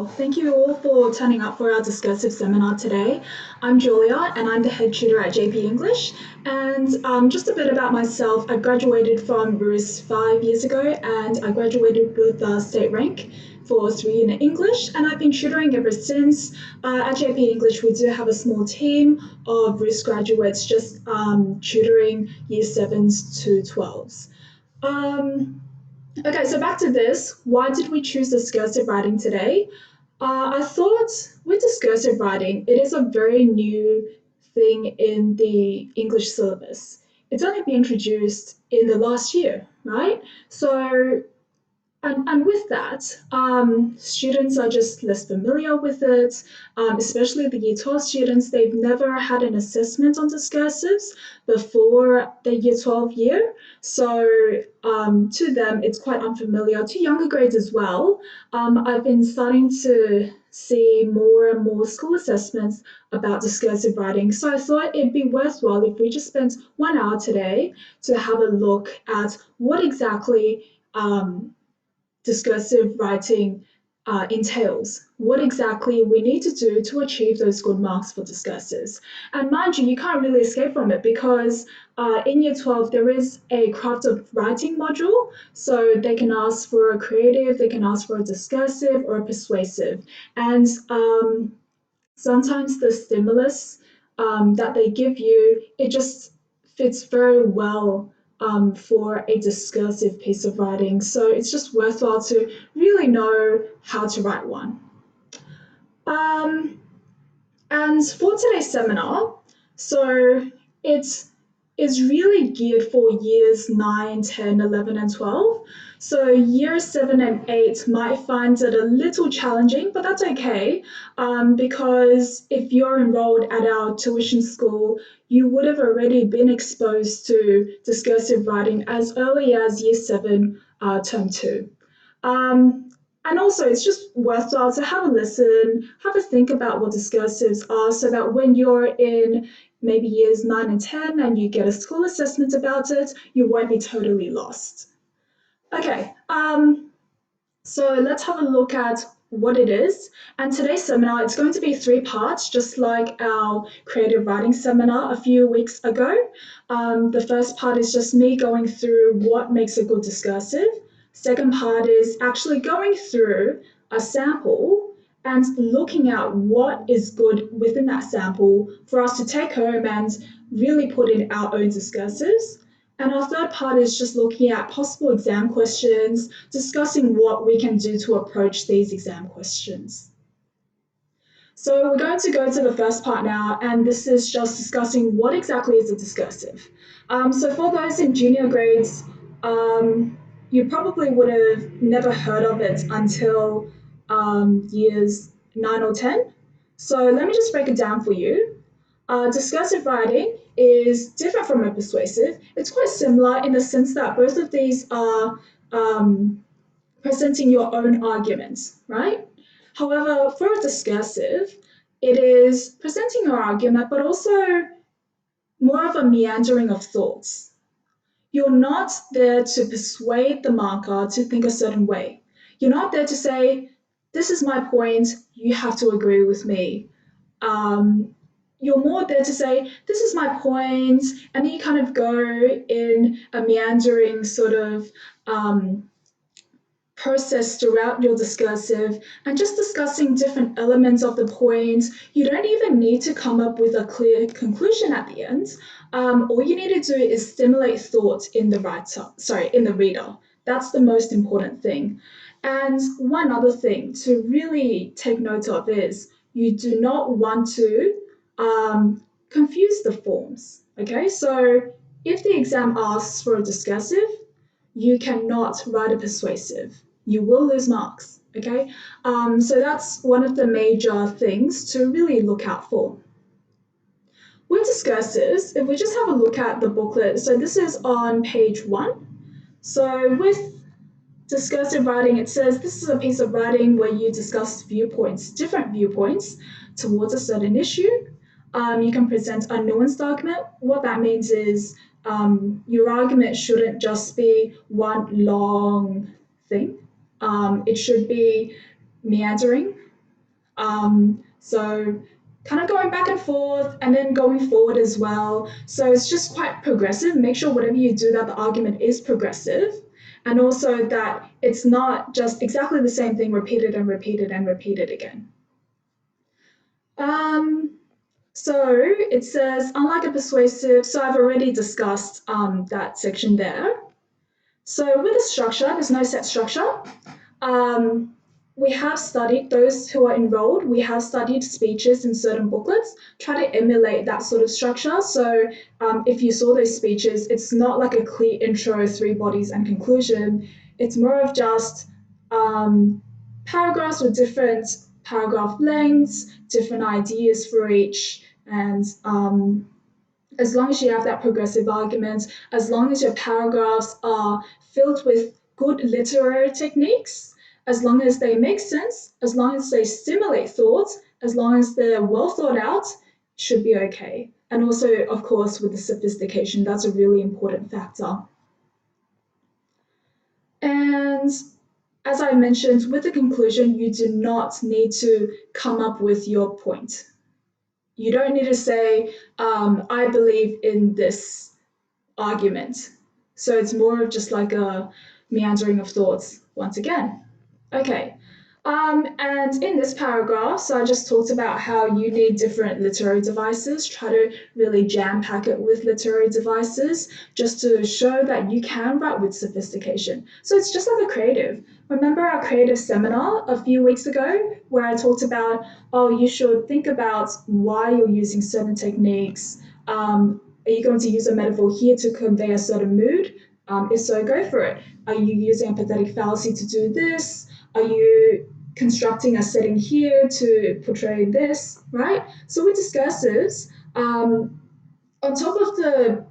Well, thank you all for turning up for our discursive seminar today. I'm Julia and I'm the head tutor at JP English. And just a bit about myself, I graduated from RUS 5 years ago and I graduated with a state rank for 3 in English, and I've been tutoring ever since. At JP English, we do have a small team of RUS graduates just tutoring year 7s to 12s. Okay, so back to this. Why did we choose discursive writing today? I thought with discursive writing, it is a very new thing in the English syllabus. It's only been introduced in the last year, right? So and with that, students are just less familiar with it, especially the Year 12 students. They've never had an assessment on discursives before the Year 12 year. So to them, it's quite unfamiliar. To younger grades as well, I've been starting to see more and more school assessments about discursive writing. So I thought it'd be worthwhile if we just spent 1 hour today to have a look at what exactly discursive writing entails, what exactly we need to do to achieve those good marks for discursives. And mind you, you can't really escape from it because in Year 12 there is a craft of writing module, so they can ask for a creative, they can ask for a discursive or a persuasive. And sometimes the stimulus that they give you, it just fits very well for a discursive piece of writing. So it's just worthwhile to really know how to write one. And for today's seminar, so it is really geared for years 9, 10, 11, and 12. So years 7 and 8 might find it a little challenging, but that's okay because if you're enrolled at our tuition school, you would have already been exposed to discursive writing as early as year 7, term 2. And also, it's just worthwhile to have a listen, have a think about what discursives are so that when you're in maybe years 9 and 10 and you get a school assessment about it, you won't be totally lost. Okay, so let's have a look at what it is. And today's seminar, it's going to be 3 parts, just like our creative writing seminar a few weeks ago. The first part is just me going through what makes a good discursive. Second part is actually going through a sample and looking at what is good within that sample for us to take home and really put in our own discursives. And our third part is just looking at possible exam questions, discussing what we can do to approach these exam questions. So we're going to go to the first part now, and this is just discussing what exactly is a discursive. So for those in junior grades, you probably would have never heard of it until years 9 or 10. So let me just break it down for you. Discursive writing is different from a persuasive. It's quite similar in the sense that both of these are presenting your own arguments, right? However, for a discursive, it is presenting your argument, but also more of a meandering of thoughts. You're not there to persuade the marker to think a certain way. You're not there to say, this is my point, you have to agree with me. You're more there to say, this is my point, and then you kind of go in a meandering sort of process throughout your discursive and just discussing different elements of the point. You don't even need to come up with a clear conclusion at the end. All you need to do is stimulate thought in the reader. That's the most important thing. And one other thing to really take note of is you do not want to confuse the forms. Okay, so if the exam asks for a discursive, you cannot write a persuasive. You will lose marks, okay? So that's one of the major things to really look out for. With discursives, if we just have a look at the booklet, so this is on page 1. So with discursive writing, it says this is a piece of writing where you discuss viewpoints, different viewpoints towards a certain issue. You can present a nuanced argument. What that means is your argument shouldn't just be one long thing. It should be meandering. So kind of going back and forth and then going forward as well. So it's just quite progressive. Make sure whatever you do that the argument is progressive, and also that it's not just exactly the same thing repeated and repeated and repeated again. Um, so it says, unlike a persuasive, so I've already discussed that section there. So with the structure, there's no set structure. Um, we have studied, those who are enrolled, we have studied speeches in certain booklets, try to emulate that sort of structure. So if you saw those speeches, it's not like a clear intro, three bodies, and conclusion. It's more of just paragraphs with different paragraph lengths, different ideas for each, and as long as you have that progressive argument, as long as your paragraphs are filled with good literary techniques, as long as they make sense, as long as they stimulate thought, as long as they're well thought out, should be okay. And also, of course, with the sophistication, that's a really important factor. And as I mentioned, with the conclusion, you do not need to come up with your point. You don't need to say, I believe in this argument. So it's more of just like a meandering of thoughts once again. Okay. And in this paragraph, so I just talked about how you need different literary devices, try to really jam pack it with literary devices just to show that you can write with sophistication. So it's just like a creative. Remember our creative seminar a few weeks ago where I talked about, oh, you should think about why you're using certain techniques. Are you going to use a metaphor here to convey a certain mood? If so, go for it. Are you using a pathetic fallacy to do this? Are you constructing a setting here to portray this, right? So with discursives, on top of the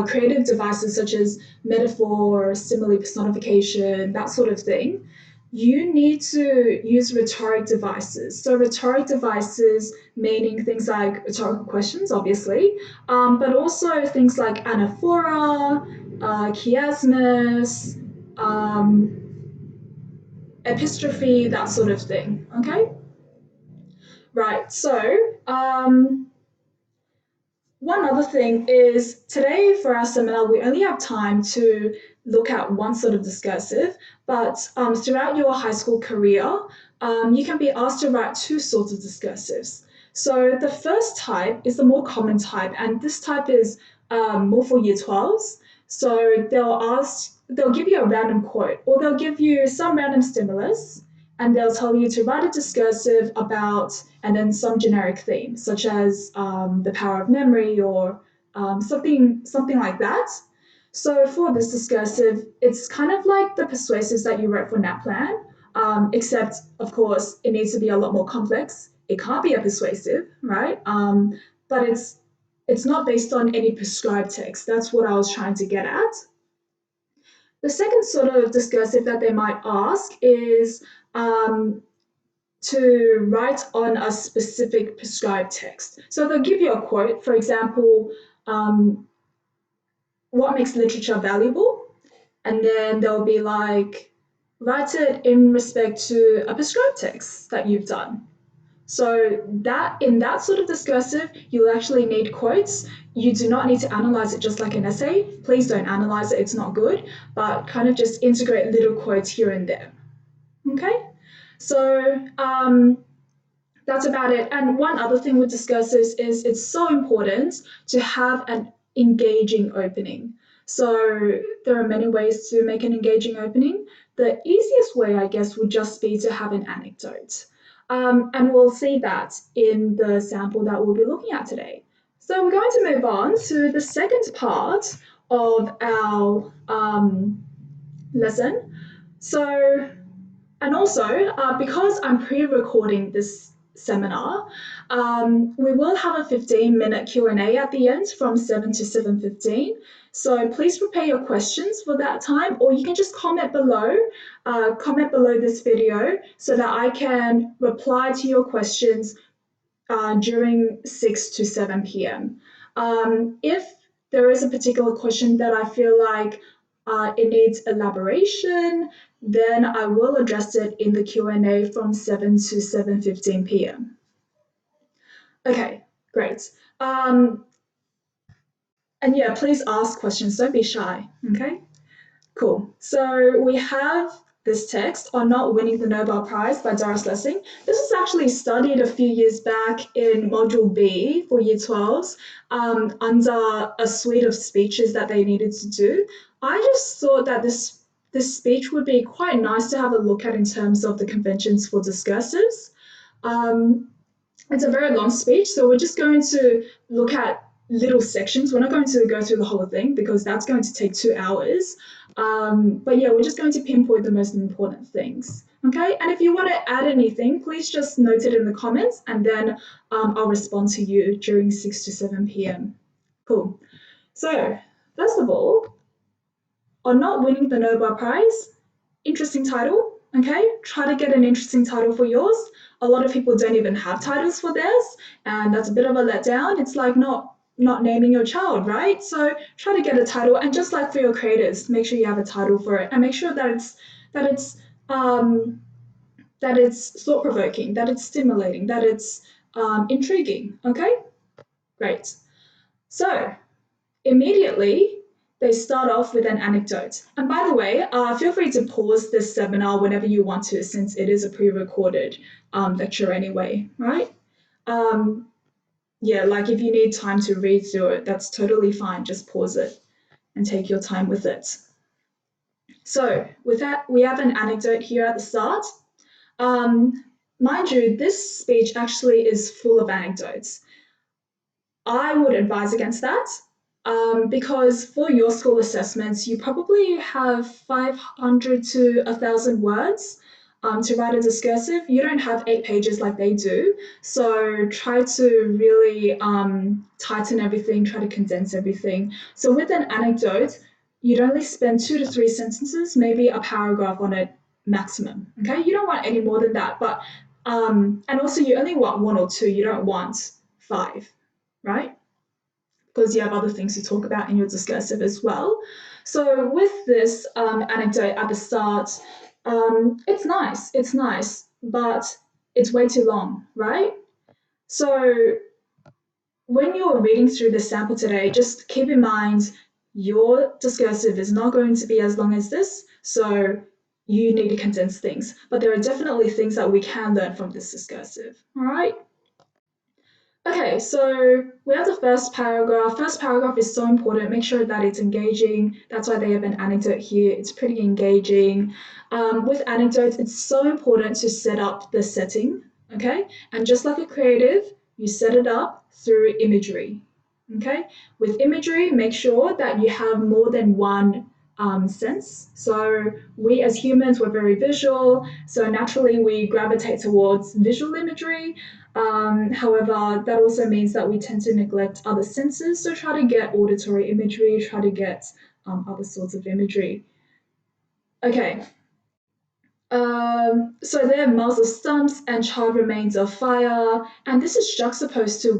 creative devices such as metaphor, simile, personification, that sort of thing, you need to use rhetoric devices. So rhetoric devices meaning things like rhetorical questions, obviously, but also things like anaphora, chiasmus, epistrophe, that sort of thing. Okay, right. So one other thing is today for our seminar, we only have time to look at one sort of discursive, but throughout your high school career, you can be asked to write two sorts of discursives. So the first type is the more common type, and this type is more for year 12s. So they'll give you a random quote, or they'll give you some random stimulus, and they'll tell you to write a discursive about, and then some generic theme, such as the power of memory or something like that. So for this discursive, it's kind of like the persuasives that you wrote for NAPLAN, except of course it needs to be a lot more complex. It can't be a persuasive, right? But it's not based on any prescribed text. That's what I was trying to get at. The second sort of discursive that they might ask is to write on a specific prescribed text. So they'll give you a quote, for example, what makes literature valuable? And then they'll be like, write it in respect to a prescribed text that you've done. So that in that sort of discursive, you'll actually need quotes. You do not need to analyze it just like an essay. Please don't analyze it, it's not good, but kind of just integrate little quotes here and there. Okay? So that's about it. And one other thing with discursives is it's so important to have an engaging opening. So there are many ways to make an engaging opening. The easiest way, I guess, would just be to have an anecdote. And we'll see that in the sample that we'll be looking at today. So we're going to move on to the second part of our lesson. So, and also, because I'm pre-recording this seminar, we will have a 15-minute Q&A at the end from 7 to 7:15. So please prepare your questions for that time, or you can just comment below this video so that I can reply to your questions during 6 to 7 p.m. If there is a particular question that I feel like it needs elaboration, then I will address it in the Q&A from 7 to 7:15 p.m. Okay, great. And yeah, please ask questions. Don't be shy. Okay, cool. So we have this text on not winning the Nobel Prize by Doris Lessing. This was actually studied a few years back in Module B for Year 12s under a suite of speeches that they needed to do. I just thought that this speech would be quite nice to have a look at in terms of the conventions for discursives. Um, it's a very long speech, so we're just going to look at little sections. We're not going to go through the whole thing because that's going to take 2 hours. But yeah, we're just going to pinpoint the most important things. Okay, and if you want to add anything, please just note it in the comments and then I'll respond to you during 6 to 7 p.m. Cool. So, first of all, on not winning the Nobel Prize, interesting title. Okay, try to get an interesting title for yours. A lot of people don't even have titles for theirs, and that's a bit of a letdown. It's like not naming your child, right? So try to get a title, and just like for your creators, make sure you have a title for it, and make sure that it's um, that it's thought provoking, that it's stimulating, that it's intriguing. Okay, great. So immediately, they start off with an anecdote. And by the way, feel free to pause this seminar whenever you want to, since it is a pre-recorded lecture anyway, right? Yeah, like if you need time to read through it, that's totally fine. Just pause it and take your time with it. So with that, we have an anecdote here at the start. Mind you, this speech actually is full of anecdotes. I would advise against that because for your school assessments, you probably have 500 to 1,000 words to write a discursive. You don't have 8 pages like they do. So try to really tighten everything, try to condense everything. So with an anecdote, you'd only spend 2 to 3 sentences, maybe a paragraph on it maximum. Okay, you don't want any more than that. But and also you only want 1 or 2. You don't want 5, right? Because you have other things to talk about in your discursive as well. So with this anecdote at the start, it's nice, but it's way too long, right? So when you're reading through the sample today, just keep in mind your discursive is not going to be as long as this, so you need to condense things. But there are definitely things that we can learn from this discursive, all right? Okay, so we have the first paragraph. First paragraph is so important. Make sure that it's engaging. That's why they have an anecdote here. It's pretty engaging. With anecdotes, it's so important to set up the setting, okay? And just like a creative, you set it up through imagery, okay? With imagery, make sure that you have more than one sense. So we as humans, we're very visual. So naturally, we gravitate towards visual imagery. However, that also means that we tend to neglect other senses. So try to get auditory imagery, try to get other sorts of imagery. Okay. So there are miles of stumps and charred remains of fire, and this is juxtaposed to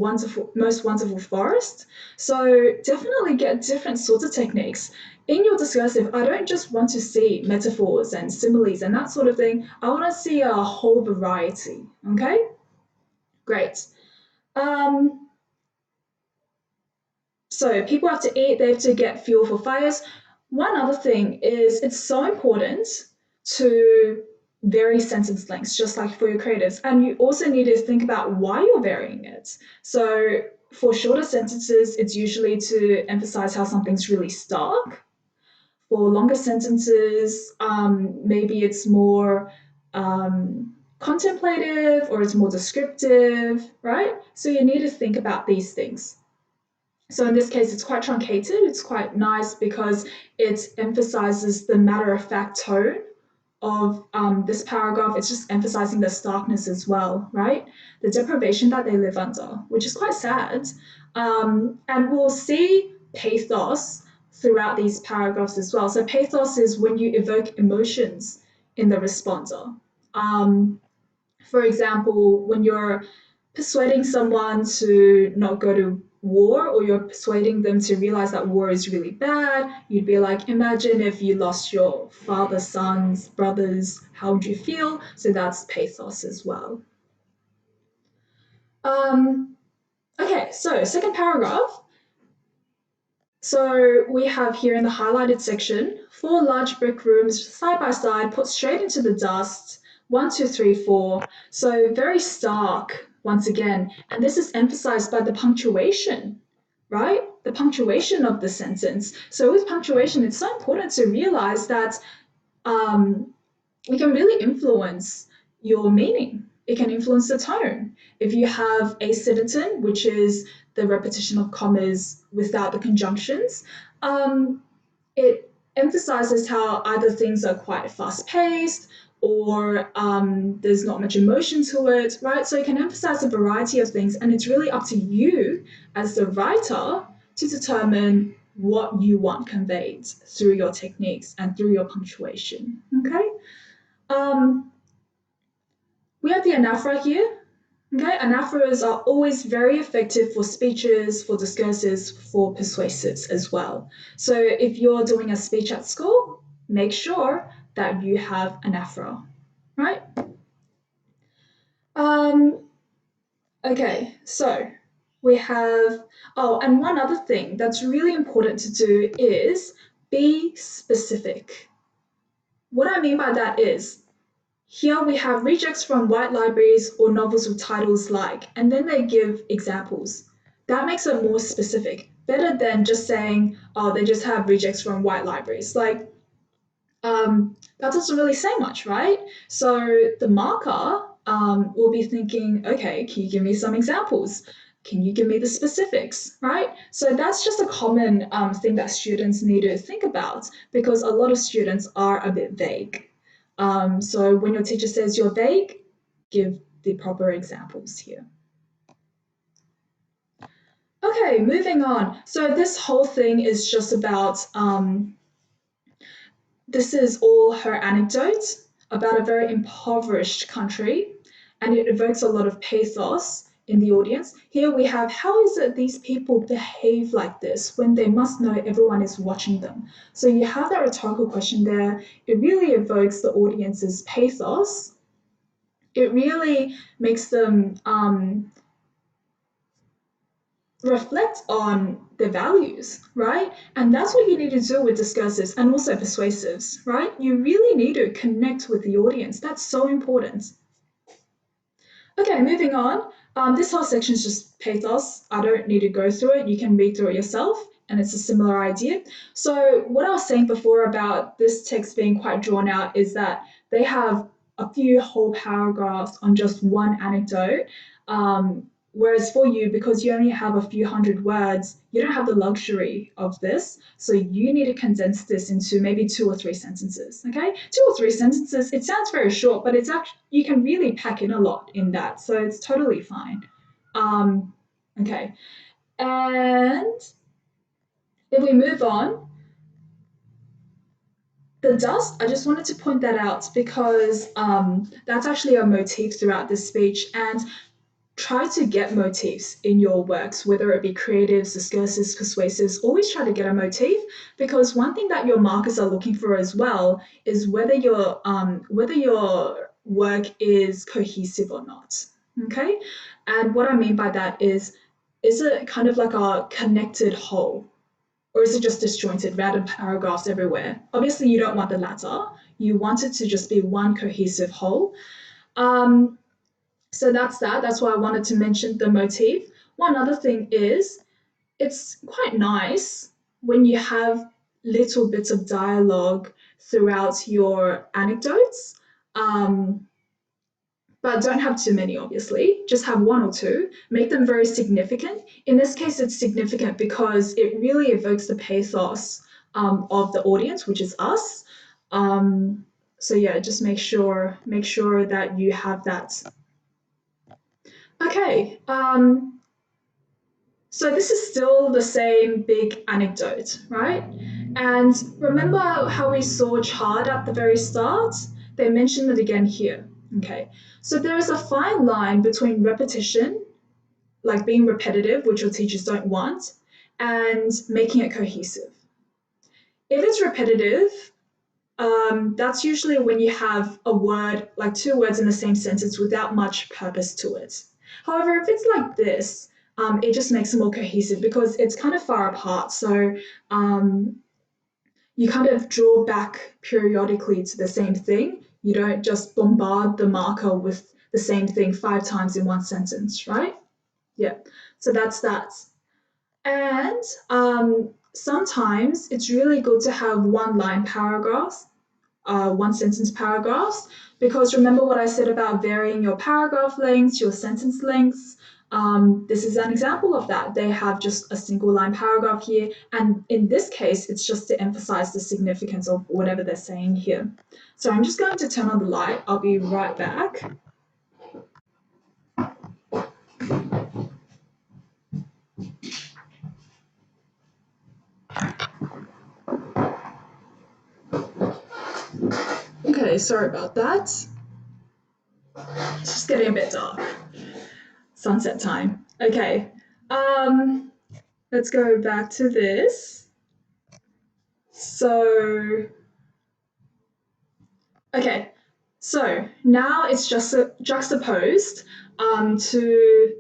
most wonderful forest. So definitely get different sorts of techniques. In your discursive, I don't just want to see metaphors and similes and that sort of thing. I want to see a whole variety. Okay, great. Um, so people have to eat, they have to get fuel for fires. One other thing is it's so important to vary sentence lengths, just like for your creatives. And you also need to think about why you're varying it. So for shorter sentences, it's usually to emphasize how something's really stark. For longer sentences, maybe it's more contemplative or it's more descriptive, right? So you need to think about these things. So in this case, it's quite truncated. It's quite nice because it emphasizes the matter-of-fact tone of this paragraph. It's just emphasizing the starkness as well, right? The deprivation that they live under, which is quite sad. And we'll see pathos throughout these paragraphs as well. So pathos is when you evoke emotions in the responder. For example, when you're persuading someone to not go to war, or you're persuading them to realize that war is really bad, you'd be like, imagine if you lost your father, sons, brothers, how would you feel? So that's pathos as well. Okay, so second paragraph. So we have here in the highlighted section, 4 large brick rooms side by side, put straight into the dust. 1, 2, 3, 4. So very stark once again. And this is emphasized by the punctuation, right? The punctuation of the sentence. So with punctuation, it's so important to realize that it can really influence your meaning. It can influence the tone. If you have asyndeton, which is the repetition of commas without the conjunctions, it emphasizes how either things are quite fast paced or there's not much emotion to it, right? So it can emphasize a variety of things, and it's really up to you as the writer to determine what you want conveyed through your techniques and through your punctuation. Okay. We have the anaphora here. Okay, anaphoras are always very effective for speeches, for discursives, for persuasives as well. So if you're doing a speech at school, make sure that you have anaphora, right? Okay, so we have, oh, and one other thing that's really important to do is be specific. What I mean by that is, here we have rejects from white libraries or novels with titles like, and then they give examples. That makes it more specific, better than just saying, oh, they just have rejects from white libraries. Like, that doesn't really say much, right? So the marker will be thinking, okay, can you give me some examples? Can you give me the specifics, right? So that's just a common thing that students need to think about, because a lot of students are a bit vague. So when your teacher says you're vague, give the proper examples here. Okay, moving on. So this whole thing is just about, this is all her anecdotes about a very impoverished country, and it evokes a lot of pathos in the audience. Here we have, how is it these people behave like this when they must know everyone is watching them? So you have that rhetorical question there. It really evokes the audience's pathos. It really makes them reflect on their values, right? And that's what you need to do with discursives and also persuasives, right? You really need to connect with the audience. That's so important. Okay, moving on. This whole section is just pathos. I don't need to go through it. You can read through it yourself, and it's a similar idea. So what I was saying before about this text being quite drawn out is that they have a few whole paragraphs on just one anecdote. Whereas for you, because you only have a few hundred words, you don't have the luxury of this. So you need to condense this into maybe 2 or 3 sentences. Okay, 2 or 3 sentences. It sounds very short, but it's actually, you can really pack in a lot in that. So it's totally fine. Okay, and if we move on, the dust, I just wanted to point that out because that's actually a motif throughout this speech, and try to get motifs in your works, whether it be creatives, discursives, persuasives. Always try to get a motif, because one thing that your markers are looking for as well is whether your work is cohesive or not. Okay, and what I mean by that is it kind of like a connected whole, or is it just disjointed, random paragraphs everywhere? Obviously, you don't want the latter. You want it to just be one cohesive whole. So that's that. That's why I wanted to mention the motif. One other thing is, it's quite nice when you have little bits of dialogue throughout your anecdotes, but don't have too many, obviously. Just have 1 or 2. Make them very significant. In this case, it's significant because it really evokes the pathos of the audience, which is us. So yeah, just make sure that you have that. Okay, so this is still the same big anecdote, right? And remember how we saw chard at the very start? They mentioned it again here. Okay, so there is a fine line between repetition like being repetitive, which your teachers don't want, and making it cohesive. If it's repetitive, that's usually when you have a word, like two words in the same sentence without much purpose to it. However, if it's like this, it just makes it more cohesive because it's kind of far apart. So um, you kind of draw back periodically to the same thing. You don't just bombard the marker with the same thing 5 times in one sentence, right? Yeah. So that's that. And sometimes it's really good to have one line paragraphs, one sentence paragraphs, because remember what I said about varying your paragraph lengths, your sentence lengths. This is an example of that. They have just a single line paragraph here, and in this case, it's just to emphasize the significance of whatever they're saying here. So I'm just going to turn on the light. I'll be right back. Okay, sorry about that. It's just getting a bit dark. Sunset time. Okay. Let's go back to this. So, okay. So now it's just juxtaposed to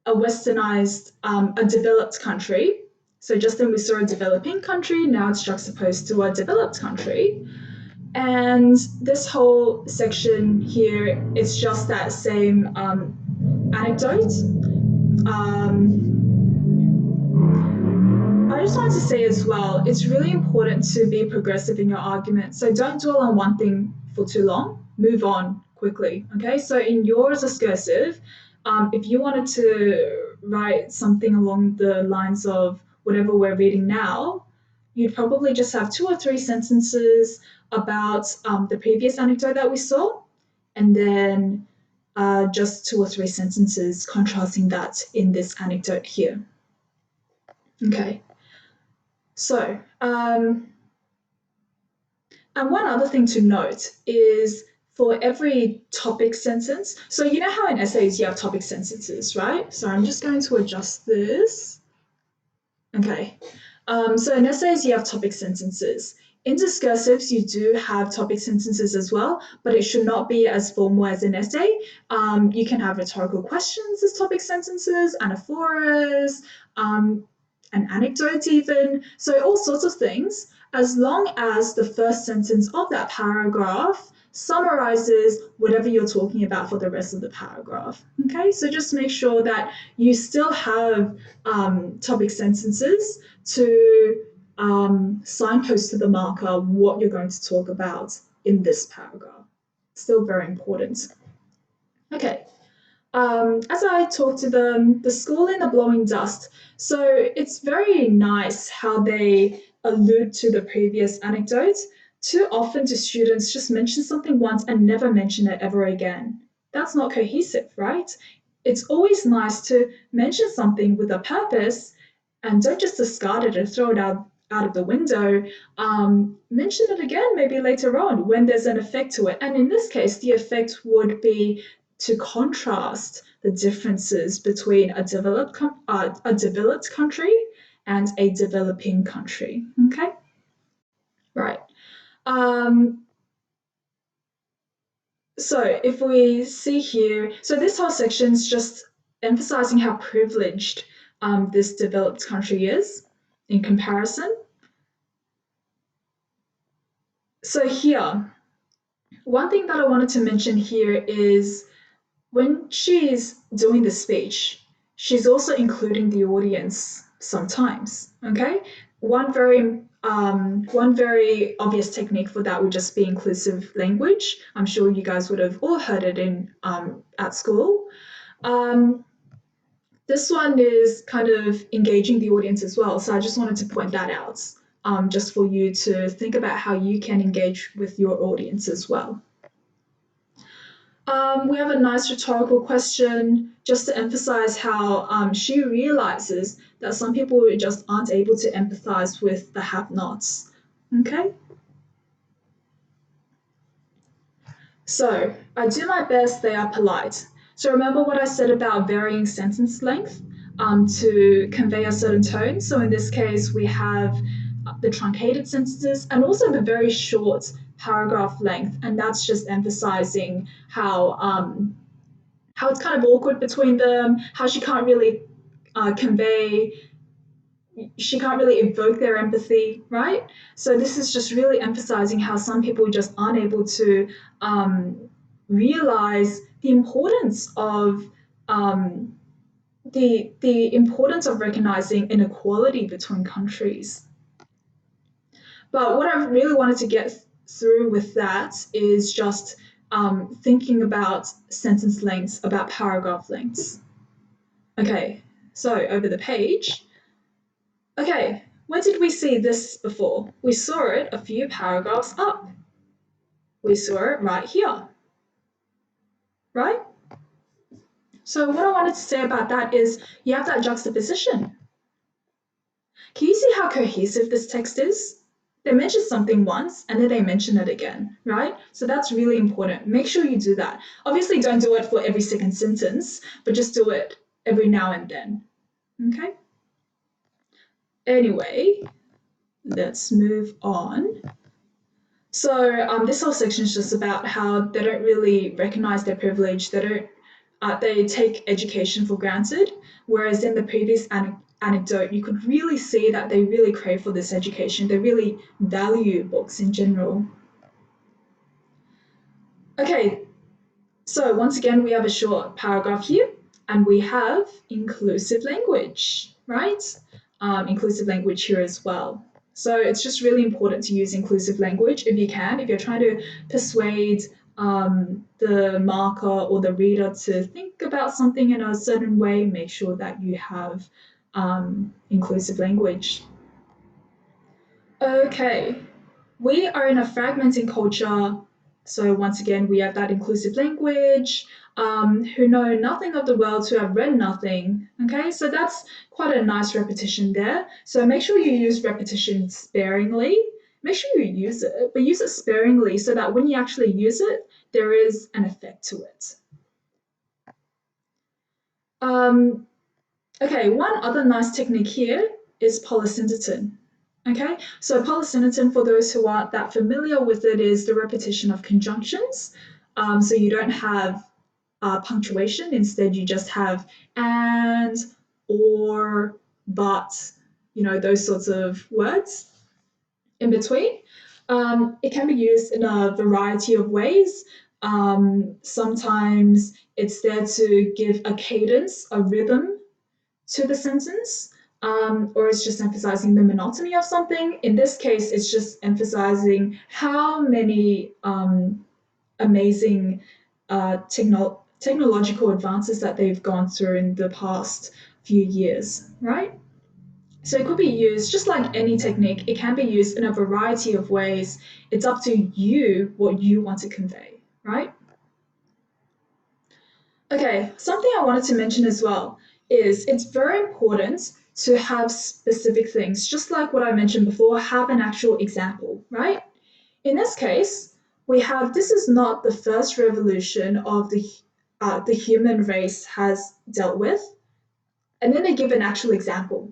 a westernized, a developed country. So just then we saw a developing country, now it's juxtaposed to a developed country. And this whole section here is just that same anecdote. I just wanted to say as well, it's really important to be progressive in your argument. So don't dwell on one thing for too long. Move on quickly. Okay. So in your discursive, if you wanted to write something along the lines of whatever we're reading now, you'd probably just have 2 or 3 sentences about the previous anecdote that we saw, and then just 2 or 3 sentences contrasting that in this anecdote here. Okay. So, and one other thing to note is for every topic sentence, so you know how in essays you have topic sentences, right? So I'm just going to adjust this. Okay. So in essays you have topic sentences. In discursives, you do have topic sentences as well, but it should not be as formal as an essay. You can have rhetorical questions as topic sentences, anaphoras, an anecdote even, so all sorts of things, as long as the first sentence of that paragraph summarizes whatever you're talking about for the rest of the paragraph. Okay, so just make sure that you still have topic sentences to signpost to the marker what you're going to talk about in this paragraph. Still very important. Okay. As I talk to them, the school in the blowing dust. So it's very nice how they allude to the previous anecdote. Too often do students just mention something once and never mention it ever again. That's not cohesive, right? It's always nice to mention something with a purpose and don't just discard it and throw it out of the window. Mention it again maybe later on when there's an effect to it. And in this case, the effect would be to contrast the differences between a developed country and a developing country. Okay, right. So if we see here, so this whole section is just emphasizing how privileged this developed country is in comparison. So here, one thing that I wanted to mention here is when she's doing the speech, she's also including the audience sometimes. Okay, one very obvious technique for that would just be inclusive language. I'm sure you guys would have all heard it in at school. This one is kind of engaging the audience as well. So I just wanted to point that out, just for you to think about how you can engage with your audience as well. We have a nice rhetorical question just to emphasize how she realizes that some people just aren't able to empathize with the have-nots. Okay? So, I do my best, they are polite. So remember what I said about varying sentence length to convey a certain tone. So in this case, we have the truncated sentences and also the very short paragraph length, and that's just emphasizing how it's kind of awkward between them, how convey she can't really evoke their empathy, right? So this is just really emphasizing how some people just aren't able to realize the importance of the importance of recognizing inequality between countries. But what I really wanted to get through with that is just thinking about sentence lengths, about paragraph lengths. Okay, so over the page. Okay, when did we see this before? We saw it a few paragraphs up. We saw it right here, right? So what I wanted to say about that is you have that juxtaposition. Can you see how cohesive this text is? They mention something once and then they mention it again, right? So that's really important. Make sure you do that. Obviously, don't do it for every second sentence, but just do it every now and then, okay? Anyway, let's move on. So this whole section is just about how they don't really recognize their privilege. They take education for granted, whereas in the previous anecdote, you could really see that they really crave for this education. They really value books in general. Okay, so once again, we have a short paragraph here, and we have inclusive language, right? Inclusive language here as well. So it's just really important to use inclusive language if you can, if you're trying to persuade the marker or the reader to think about something in a certain way, make sure that you have inclusive language. Okay, we are in a fragmenting culture. So once again, we have that inclusive language, who know nothing of the world, who have read nothing. Okay, so that's quite a nice repetition there. So make sure you use repetition sparingly. Make sure you use it, but use it sparingly so that when you actually use it, there is an effect to it. Okay, one other nice technique here is polysyndeton. Okay, so polysyndeton, for those who aren't that familiar with it, is the repetition of conjunctions. So you don't have punctuation, instead, you just have and, or, but, those sorts of words in between. It can be used in a variety of ways. Sometimes it's there to give a cadence, a rhythm to the sentence, or it's just emphasizing the monotony of something. In this case, it's just emphasizing how many amazing technological advances that they've gone through in the past few years, right? So it could be used just like any technique, it can be used in a variety of ways. It's up to you what you want to convey, right? Okay, something I wanted to mention as well is it's very important to have specific things, just like what I mentioned before, have an actual example, right? In this case, we have this is not the first revolution of the human race has dealt with, and then they give an actual example.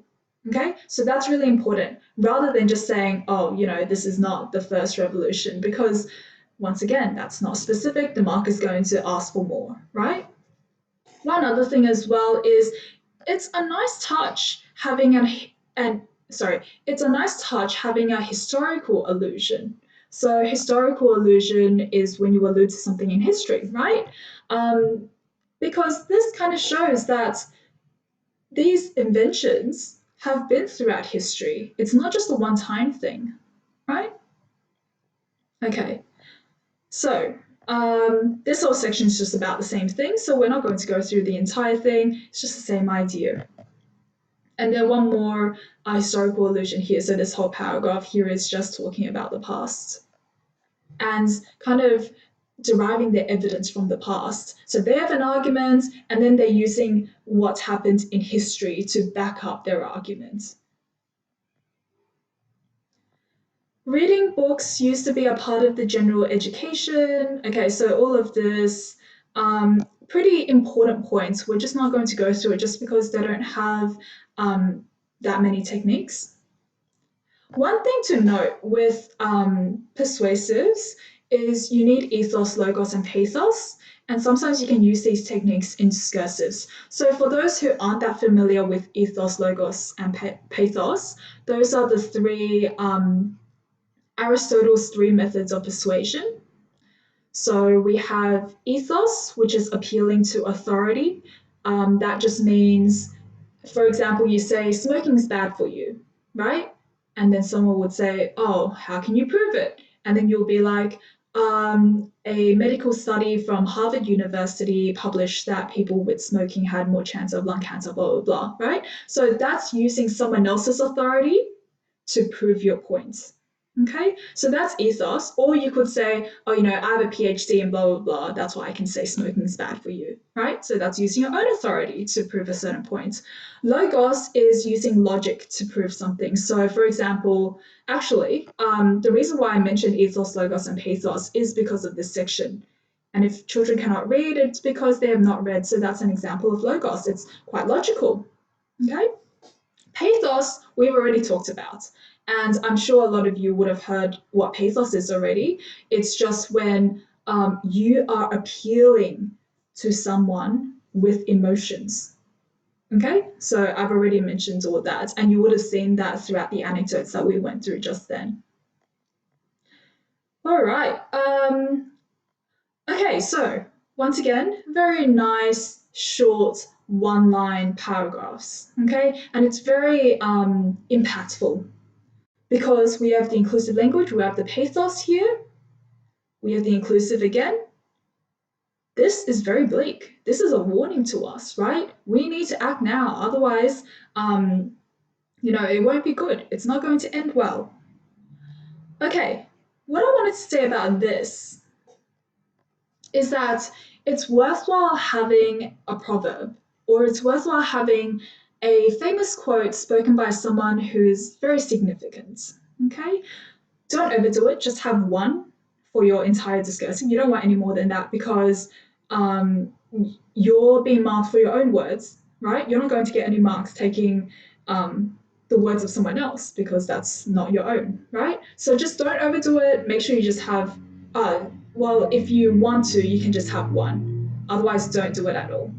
Okay, so that's really important rather than just saying, oh, this is not the first revolution, because once again, that's not specific. The mark is going to ask for more, right? One other thing as well is it's a nice touch having it's a nice touch having a historical allusion. So historical allusion is when you allude to something in history, right? Because this kind of shows that these inventions have been throughout history. It's not just a one-time thing, right? Okay, so this whole section is just about the same thing, so we're not going to go through the entire thing. It's just the same idea. And then one more historical allusion here. So this whole paragraph here is just talking about the past and kind of deriving their evidence from the past. So they have an argument, and then they're using what happened in history to back up their argument. Reading books used to be a part of the general education. Okay, so all of this, pretty important points. We're just not going to go through it just because they don't have that many techniques. One thing to note with persuasives is you need ethos, logos, and pathos. And sometimes you can use these techniques in discursives. So for those who aren't that familiar with ethos, logos, and pathos, those are the three Aristotle's three methods of persuasion. So we have ethos, which is appealing to authority. That just means, for example, you say smoking's bad for you, right? And then someone would say, oh, how can you prove it? And then you'll be like, a medical study from Harvard University published that people with smoking had more chance of lung cancer, blah, blah, blah, right? So that's using someone else's authority to prove your point. Okay, so that's ethos. Or you could say, oh, I have a PhD in blah, blah, blah. That's why I can say smoking is bad for you, right? So that's using your own authority to prove a certain point. Logos is using logic to prove something. So, for example, actually, the reason why I mentioned ethos, logos, and pathos is because of this section. And if children cannot read, it's because they have not read. So that's an example of logos. It's quite logical. Okay. Pathos, we've already talked about. And I'm sure a lot of you would have heard what pathos is already. It's just when you are appealing to someone with emotions. Okay, so I've already mentioned all that, and you would have seen that throughout the anecdotes that we went through just then. All right. Okay, so once again, very nice, short, one-line paragraphs. Okay, and it's very impactful because we have the inclusive language, we have the pathos here, we have the inclusive again. This is very bleak. This is a warning to us, right? We need to act now, otherwise, it won't be good. It's not going to end well. Okay, what I wanted to say about this is that it's worthwhile having a proverb, or it's worthwhile having a famous quote spoken by someone who's very significant. Okay? Don't overdo it, just have one for your entire discursive. You don't want any more than that because you're being marked for your own words, right? You're not going to get any marks taking the words of someone else because that's not your own, right? So just don't overdo it. Make sure you just have, well, if you want to, you can just have one. Otherwise, don't do it at all.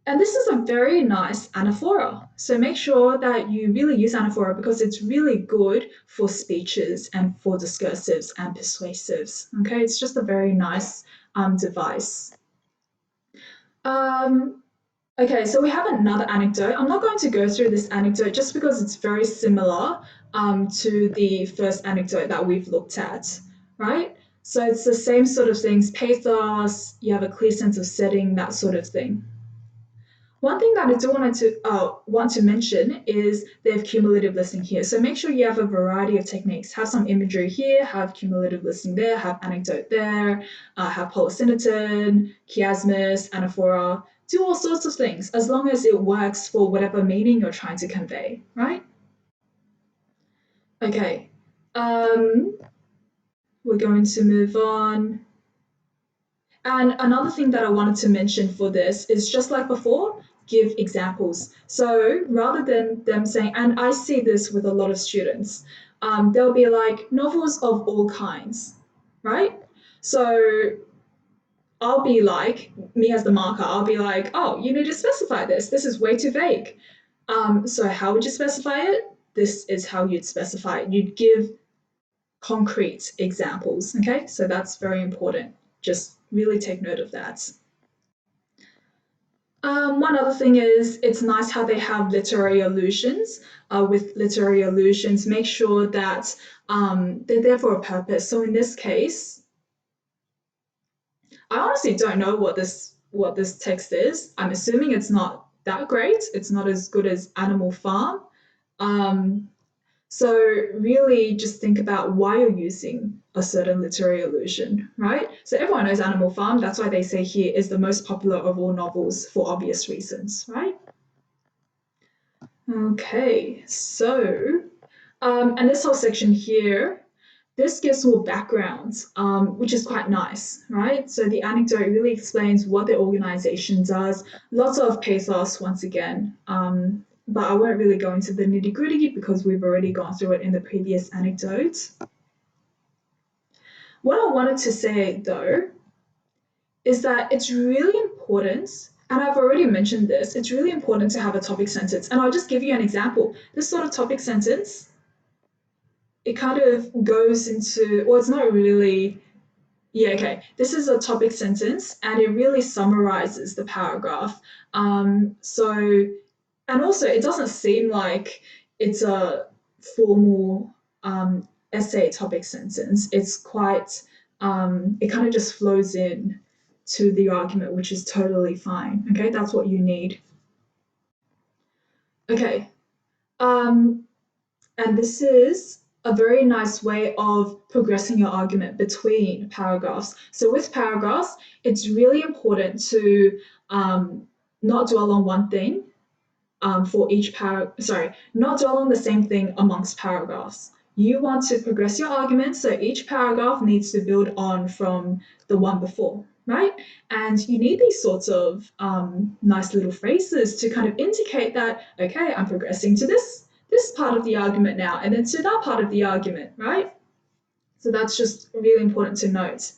And this is a very nice anaphora. So make sure that you really use anaphora because it's really good for speeches and for discursives and persuasives. Okay, it's just a very nice device. Okay, so we have another anecdote. I'm not going to go through this anecdote just because it's very similar to the first anecdote that we've looked at, right? So it's the same sort of things, pathos, you have a clear sense of setting, that sort of thing. One thing that I do want to mention is they have cumulative listening here. So make sure you have a variety of techniques. Have some imagery here, have cumulative listening there, have anecdote there, have polysynoton, chiasmus, anaphora. Do all sorts of things as long as it works for whatever meaning you're trying to convey, right? Okay. We're going to move on. And another thing that I wanted to mention for this is just like before, give examples. So rather than them saying, and I see this with a lot of students, they'll be like novels of all kinds, right? So I'll be like, me as the marker, I'll be like, oh, you need to specify this. This is way too vague. So how would you specify it? This is how you'd specify it. You'd give concrete examples, okay? So that's very important. Just really take note of that. One other thing is it's nice how they have literary allusions. With literary allusions, make sure that they're there for a purpose. So in this case, I honestly don't know what this text is. I'm assuming it's not that great. It's not as good as Animal Farm. So really just think about why you're using a certain literary allusion, right? So everyone knows Animal Farm. That's why they say here is the most popular of all novels for obvious reasons, right? Okay, so, and this whole section here, this gives more background, which is quite nice, right? So the anecdote really explains what the organization does. Lots of pathos once again, but I won't really go into the nitty gritty because we've already gone through it in the previous anecdote. What I wanted to say though is that it's really important, and I've already mentioned this, it's really important to have a topic sentence. And I'll just give you an example. This sort of topic sentence, it kind of goes into, well, it's not really, yeah, okay. This is a topic sentence and it really summarizes the paragraph. And also it doesn't seem like it's a formal essay topic sentence. It's quite, it kind of just flows in to the argument, which is totally fine. Okay, that's what you need. Okay, and this is a very nice way of progressing your argument between paragraphs. So with paragraphs, it's really important to not dwell on one thing for each not dwell on the same thing amongst paragraphs. You want to progress your argument, so each paragraph needs to build on from the one before, right? And you need these sorts of nice little phrases to kind of indicate that, okay, I'm progressing to this part of the argument now, and then to that part of the argument, right? So that's just really important to note.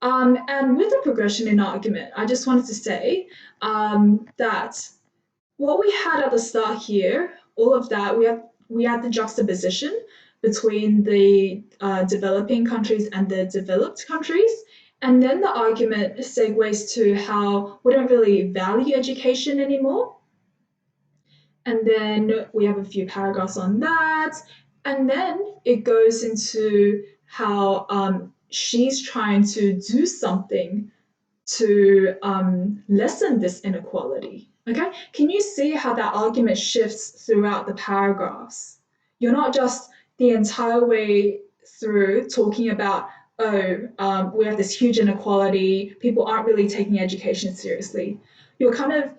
And with the progression in argument, I just wanted to say that what we had at the start here, all of that, we had the juxtaposition between the developing countries and the developed countries. And then the argument segues to how we don't really value education anymore. And then we have a few paragraphs on that. And then it goes into how she's trying to do something to lessen this inequality. Okay, can you see how that argument shifts throughout the paragraphs? You're not just the entire way through talking about, we have this huge inequality, people aren't really taking education seriously. You're kind of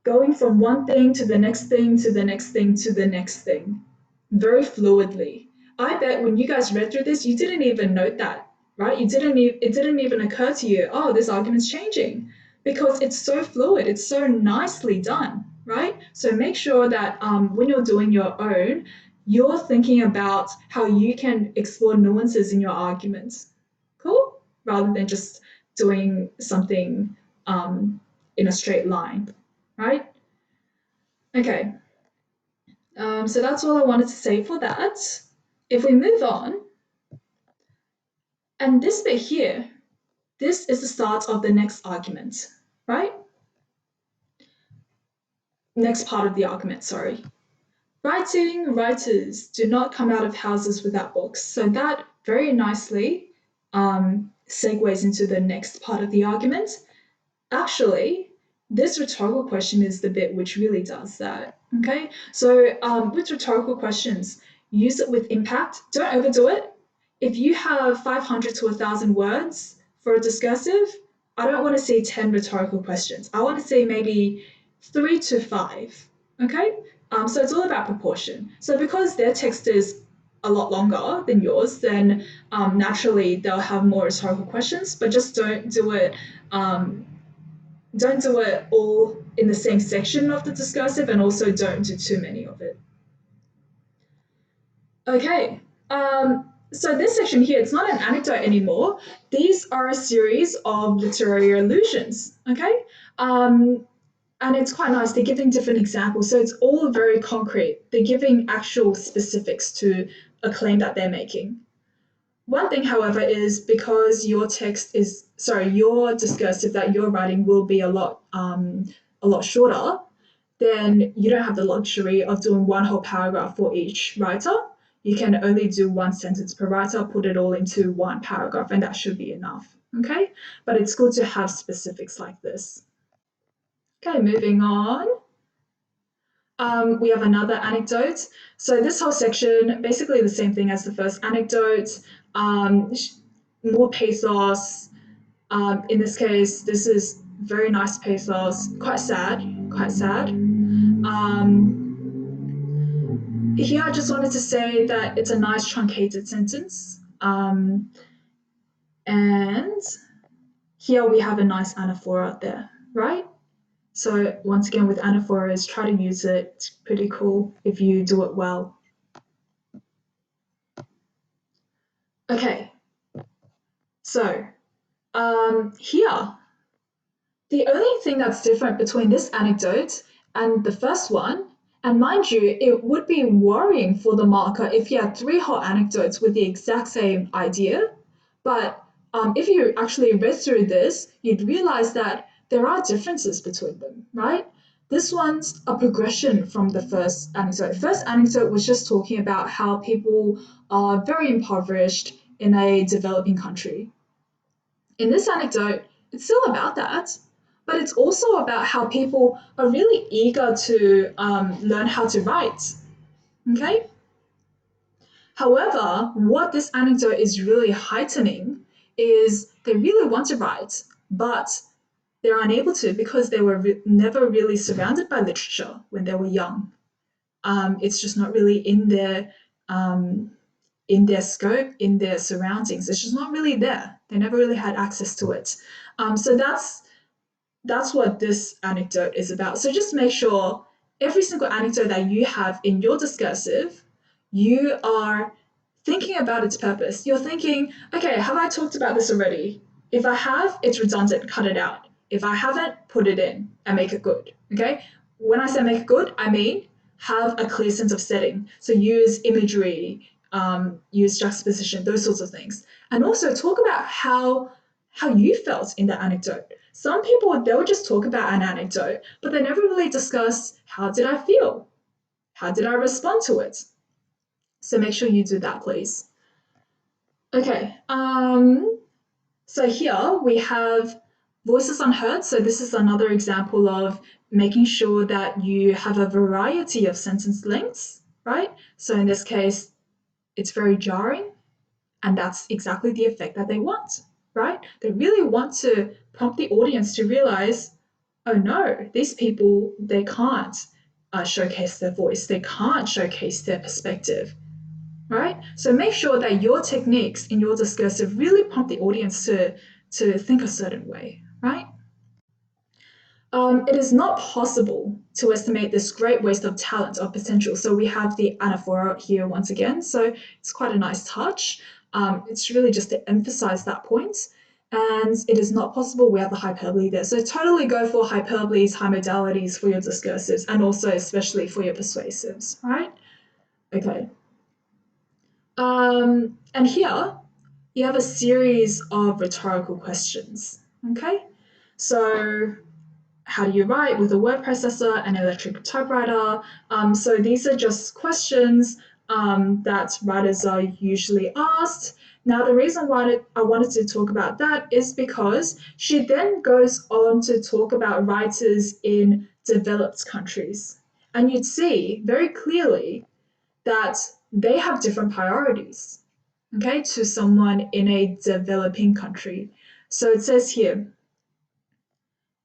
going from one thing to the next thing to the next thing to the next thing very fluidly. I bet when you guys read through this, you didn't even note that, right? It didn't even occur to you, oh, this argument's changing, because it's so fluid, it's so nicely done, right? So make sure that when you're doing your own, you're thinking about how you can explore nuances in your arguments. Cool? Rather than just doing something in a straight line, right? Okay. So that's all I wanted to say for that. If we move on, and this bit here, this is the start of the next argument, right? Next part of the argument, sorry. Writers do not come out of houses without books. So that very nicely segues into the next part of the argument. Actually, this rhetorical question is the bit which really does that, okay? So with rhetorical questions, use it with impact. Don't overdo it. If you have 500 to 1,000 words for a discursive, I don't want to see 10 rhetorical questions. I want to see maybe 3 to 5, okay? So it's all about proportion. So because their text is a lot longer than yours, then naturally they'll have more rhetorical questions, but just don't do it all in the same section of the discursive, and also don't do too many of it. Okay, so this section here, it's not an anecdote anymore. These are a series of literary allusions, okay? And it's quite nice. They're giving different examples. So it's all very concrete. They're giving actual specifics to a claim that they're making. One thing, however, is because your discursive that you're writing will be a lot shorter, then you don't have the luxury of doing one whole paragraph for each writer. You can only do one sentence per writer, put it all into one paragraph, and that should be enough, okay? But it's good to have specifics like this. Okay, moving on. We have another anecdote. So this whole section, basically the same thing as the first anecdote, more pathos. In this case, this is very nice pathos, quite sad. Here I just wanted to say that it's a nice truncated sentence. And here we have a nice anaphora there, right? So once again, with anaphoras, try to use it. It's pretty cool if you do it well. Okay, so here, the only thing that's different between this anecdote and the first one, and mind you, it would be worrying for the marker if you had three whole anecdotes with the exact same idea, but if you actually read through this, you'd realize that there are differences between them, right? This one's a progression from the first anecdote. First anecdote was just talking about how people are very impoverished in a developing country. In this anecdote, it's still about that, but it's also about how people are really eager to learn how to write. Okay? However, what this anecdote is really heightening is they really want to write, but they're unable to because they were never really surrounded by literature when they were young. It's just not really in their scope, in their surroundings. It's just not really there. They never really had access to it. So that's what this anecdote is about. So just make sure every single anecdote that you have in your discursive, you are thinking about its purpose. You're thinking, okay, have I talked about this already? If I have, it's redundant, cut it out. If I haven't, put it in and make it good. Okay? When I say make it good, I mean have a clear sense of setting. So use imagery, use juxtaposition, those sorts of things. And also talk about how you felt in that anecdote. Some people, they'll just talk about an anecdote, but they never really discuss how did I feel? How did I respond to it? So make sure you do that, please. Okay, so here we have voices unheard. So this is another example of making sure that you have a variety of sentence lengths, right? So in this case, it's very jarring, and that's exactly the effect that they want, right? They really want to prompt the audience to realize, oh no, these people, they can't showcase their voice, they can't showcase their perspective, right? So make sure that your techniques in your discursive really prompt the audience to think a certain way, right? It is not possible to estimate this great waste of talent or potential. So we have the anaphora here once again. So it's quite a nice touch. It's really just to emphasize that point. And it is not possible, we have the hyperbole there. So totally go for hyperboles, high modalities for your discursives, and also especially for your persuasives, right? Okay. And here you have a series of rhetorical questions, okay? So how do you write with a word processor and electric typewriter? So these are just questions that writers are usually asked. Now, the reason why I wanted to talk about that is because she then goes on to talk about writers in developed countries. And you'd see very clearly that they have different priorities, okay, to someone in a developing country. So it says here,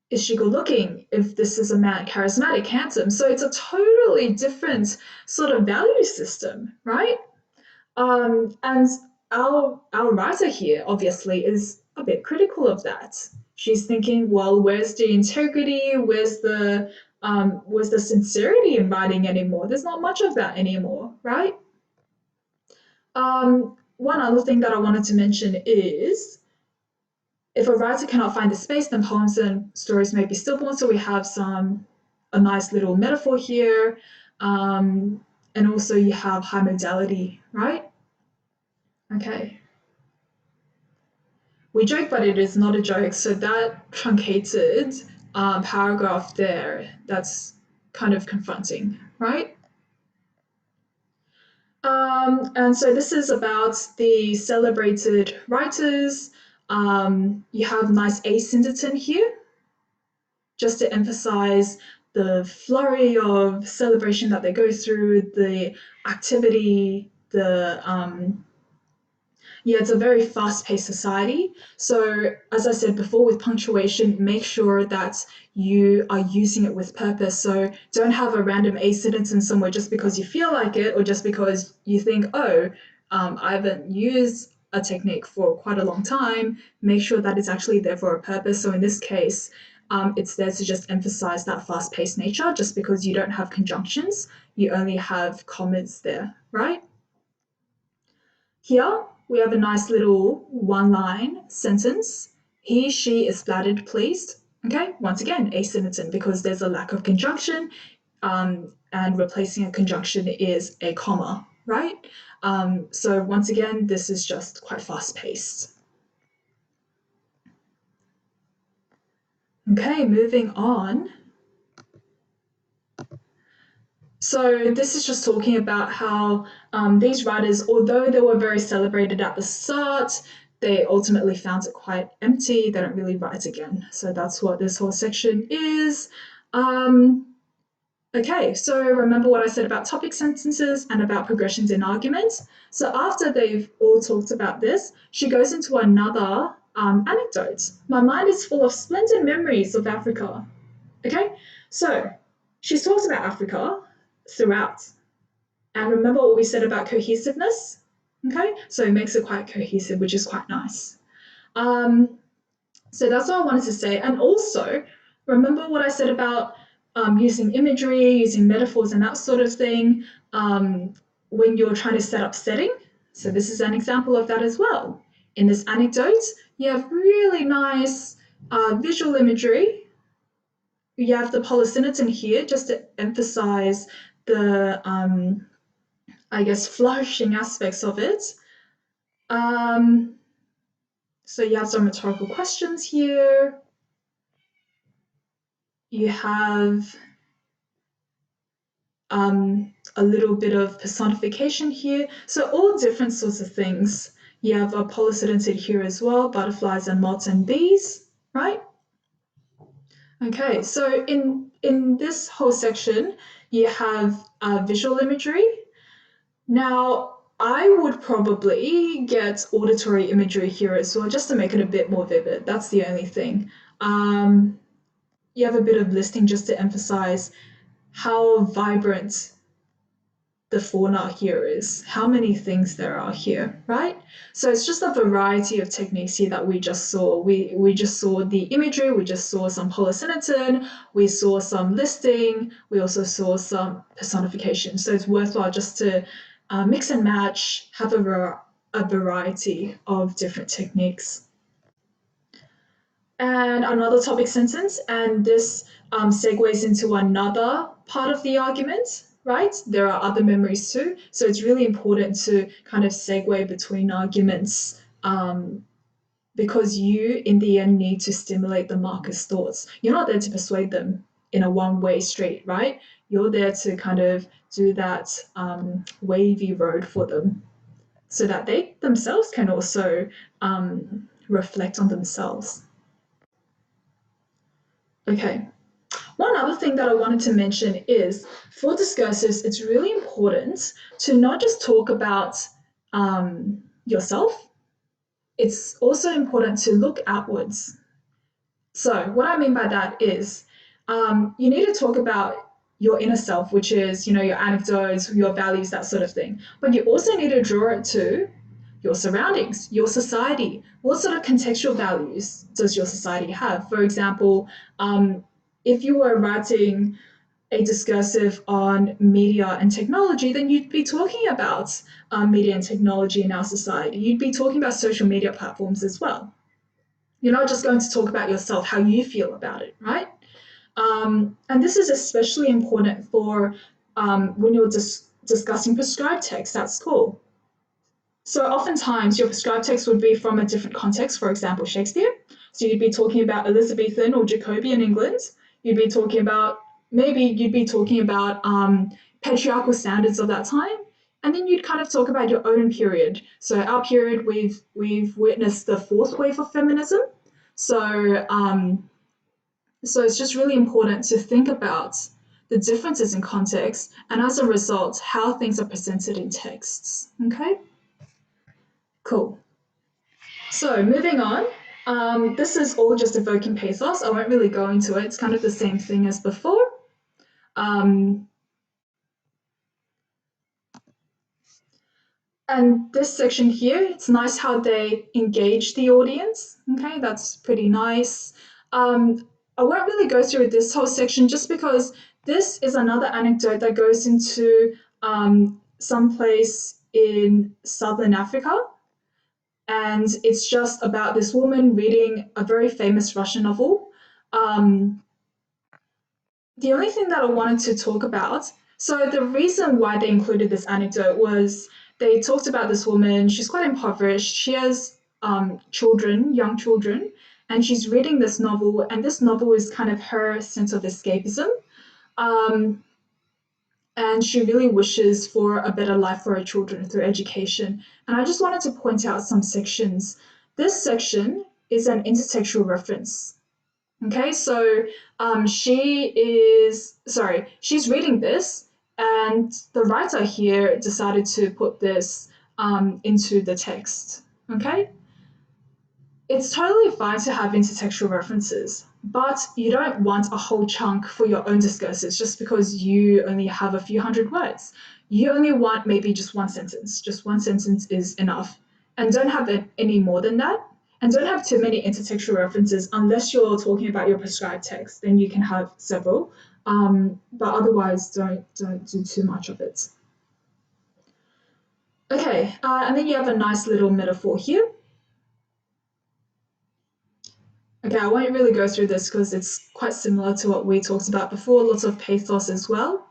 is she good looking? If this is a man, charismatic, handsome. So it's a totally different sort of value system, right? And our writer here obviously is a bit critical of that. She's thinking, well, where's the integrity? Where's the sincerity in writing anymore? There's not much of that anymore, right? One other thing that I wanted to mention is if a writer cannot find the space, then poems and stories may be stillborn. So we have a nice little metaphor here. And also you have high modality, right? Okay. We joke, but it is not a joke. So that truncated paragraph there, that's kind of confronting, right? And so this is about the celebrated writers. You have nice asyndeton here, just to emphasize the flurry of celebration that they go through, the activity, it's a very fast-paced society. So as I said before, with punctuation, make sure that you are using it with purpose. So don't have a random a sentence in somewhere just because you feel like it or just because you think, oh, I haven't used a technique for quite a long time, make sure that it's actually there for a purpose. So in this case, it's there to just emphasize that fast-paced nature. Just because you don't have conjunctions, you only have commas there, right? Here we have a nice little one-line sentence. He, she is flattered, pleased. Okay, once again, a synonym because there's a lack of conjunction, and replacing a conjunction is a comma, right? So once again, this is just quite fast-paced. Okay, moving on. So this is just talking about how these writers, although they were very celebrated at the start, they ultimately found it quite empty. They don't really write again. So that's what this whole section is. Okay, so remember what I said about topic sentences and about progressions in arguments. So after they've all talked about this, she goes into another anecdote. My mind is full of splendid memories of Africa. Okay, so she's talked about Africa throughout. And remember what we said about cohesiveness? Okay, so it makes it quite cohesive, which is quite nice. So that's what I wanted to say. And also, remember what I said about using imagery, using metaphors, and that sort of thing when you're trying to set up setting. So this is an example of that as well. In this anecdote, you have really nice visual imagery. You have the polysynonym here just to emphasize the, I guess, flourishing aspects of it. So you have some rhetorical questions here. You have a little bit of personification here. So all different sorts of things. You have a polysynonym here as well, butterflies and moths and bees, right? Okay, so in this whole section, you have visual imagery. Now, I would probably get auditory imagery here as well, just to make it a bit more vivid. That's the only thing. You have a bit of listing just to emphasize how vibrant the fauna here is, how many things there are here, right? So it's just a variety of techniques here that we just saw. We just saw the imagery, we just saw some polysynonym, we saw some listing, we also saw some personification. So it's worthwhile just to mix and match, have a variety of different techniques. And another topic sentence, and this segues into another part of the argument, right? There are other memories too. So it's really important to kind of segue between arguments because you, in the end, need to stimulate the marker's thoughts. You're not there to persuade them in a one-way street, right? You're there to kind of do that wavy road for them so that they themselves can also reflect on themselves. Okay. One other thing that I wanted to mention is for discursives, it's really important to not just talk about yourself, it's also important to look outwards. So, what I mean by that is you need to talk about your inner self, which is, you know, your anecdotes, your values, that sort of thing. But you also need to draw it to your surroundings, your society. What sort of contextual values does your society have? For example, if you were writing a discursive on media and technology, then you'd be talking about media and technology in our society. You'd be talking about social media platforms as well. You're not just going to talk about yourself, how you feel about it, right? And this is especially important for when you're discussing prescribed text at school. So oftentimes your prescribed text would be from a different context, for example, Shakespeare. So you'd be talking about Elizabethan or Jacobean England. You'd be talking about, maybe you'd be talking about patriarchal standards of that time. And then you'd kind of talk about your own period. So our period, we've witnessed the fourth wave of feminism. So it's just really important to think about the differences in context and as a result, how things are presented in texts, okay? Cool. So moving on, this is all just evoking pathos. I won't really go into it. It's kind of the same thing as before. And this section here, it's nice how they engage the audience. Okay, that's pretty nice. I won't really go through this whole section just because this is another anecdote that goes into some place in southern Africa. And it's just about this woman reading a very famous Russian novel. Um, the only thing that I wanted to talk about, so the reason why they included this anecdote was they talked about this woman. She's quite impoverished. She has children, young children, and she's reading this novel. And this novel is kind of her sense of escapism. Um, and she really wishes for a better life for her children through education. And I just wanted to point out some sections. This section is an intertextual reference. Okay, so she's reading this, and the writer here decided to put this into the text. Okay, it's totally fine to have intertextual references, but you don't want a whole chunk for your own discursives just because you only have a few hundred words. You only want maybe just one sentence. Just one sentence is enough. And don't have any more than that. And don't have too many intertextual references unless you're talking about your prescribed text. Then you can have several. But otherwise, don't do too much of it. Okay, and then you have a nice little metaphor here. Okay, I won't really go through this because it's quite similar to what we talked about before, lots of pathos as well.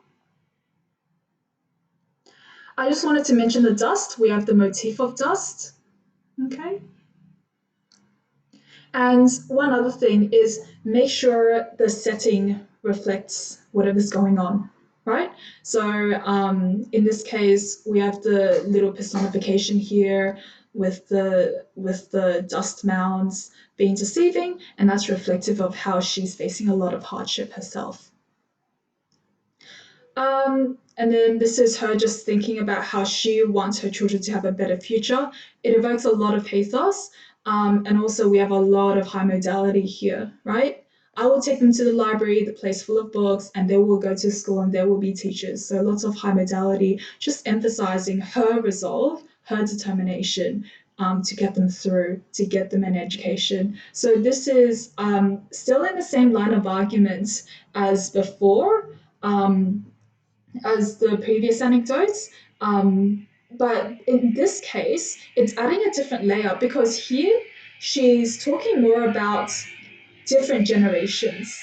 I just wanted to mention the dust. We have the motif of dust. Okay. And one other thing is make sure the setting reflects whatever's going on, right? So in this case, we have the little personification here with the dust mounds being deceiving, and that's reflective of how she's facing a lot of hardship herself. And then this is her just thinking about how she wants her children to have a better future. It evokes a lot of pathos. And also, we have a lot of high modality here, right? I will take them to the library, the place full of books, and they will go to school and there will be teachers. So, lots of high modality, just emphasizing her resolve, her determination to get them through, to get them an education. So, this is still in the same line of argument as before. As the previous anecdotes. But in this case, it's adding a different layer because here she's talking more about different generations,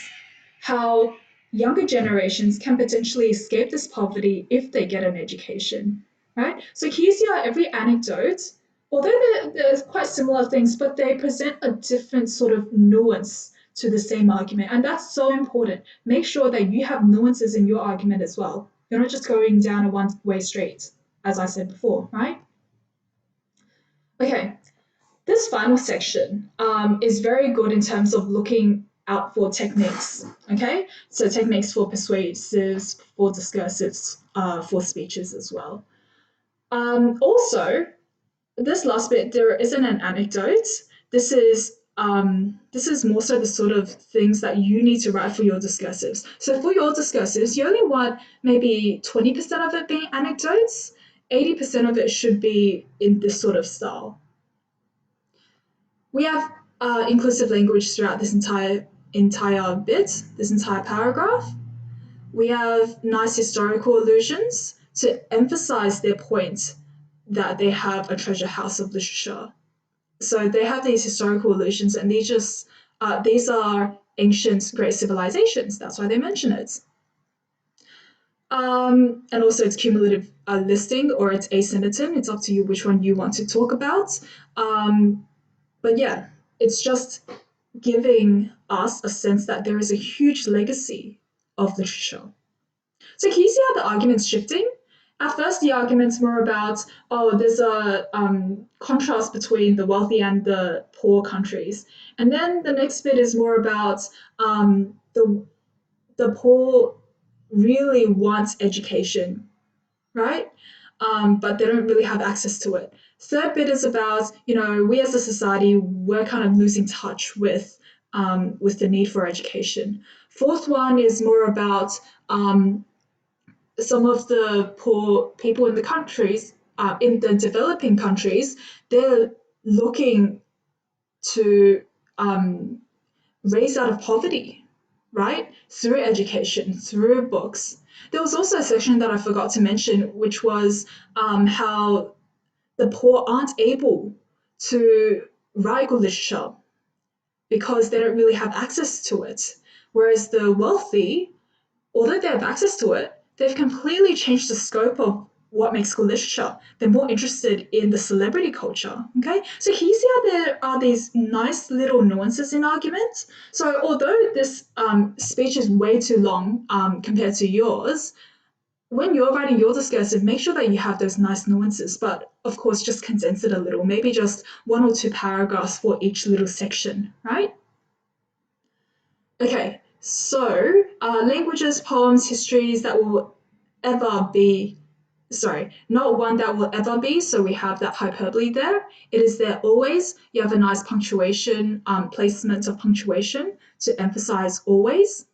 how younger generations can potentially escape this poverty if they get an education, right? So here's your every anecdote, although they're quite similar things, but they present a different sort of nuance to the same argument. And that's so important. Make sure that you have nuances in your argument as well. You're not just going down a one-way street, as I said before, right? Okay, this final section is very good in terms of looking out for techniques. Okay, so techniques for persuasives, for discursives, for speeches as well. Also, this last bit, there isn't an anecdote. This is more so the sort of things that you need to write for your discursives. So for your discursives, you only want maybe 20% of it being anecdotes. 80% of it should be in this sort of style. We have inclusive language throughout this entire bit, this entire paragraph. We have nice historical allusions to emphasize their point that they have a treasure house of literature. So they have these historical allusions, and these are ancient great civilizations. That's why they mention it. And also it's cumulative listing or it's asyndeton. It's up to you which one you want to talk about. But yeah, it's just giving us a sense that there is a huge legacy of literature. So can you see how the argument's shifting? At first, the argument's more about, oh, there's a contrast between the wealthy and the poor countries. And then the next bit is more about the poor really want education, right? But they don't really have access to it. Third bit is about, we as a society, we're kind of losing touch with the need for education. Fourth one is more about some of the poor people in the countries in the developing countries, they're looking to raise out of poverty, right? Through education, through books. There was also a section that I forgot to mention, which was how the poor aren't able to write good literature because they don't really have access to it. Whereas the wealthy, although they have access to it, they've completely changed the scope of what makes good literature. They're more interested in the celebrity culture. Okay, so here you see how there are these nice little nuances in arguments. So although this speech is way too long compared to yours, when you're writing your discursive, make sure that you have those nice nuances, but of course, just condense it a little, maybe just 1 or 2 paragraphs for each little section, right? Okay, so languages, poems, histories that will ever be, sorry, not one that will ever be, so we have that hyperbole there. It is there always. You have a nice punctuation, placement of punctuation to emphasize always.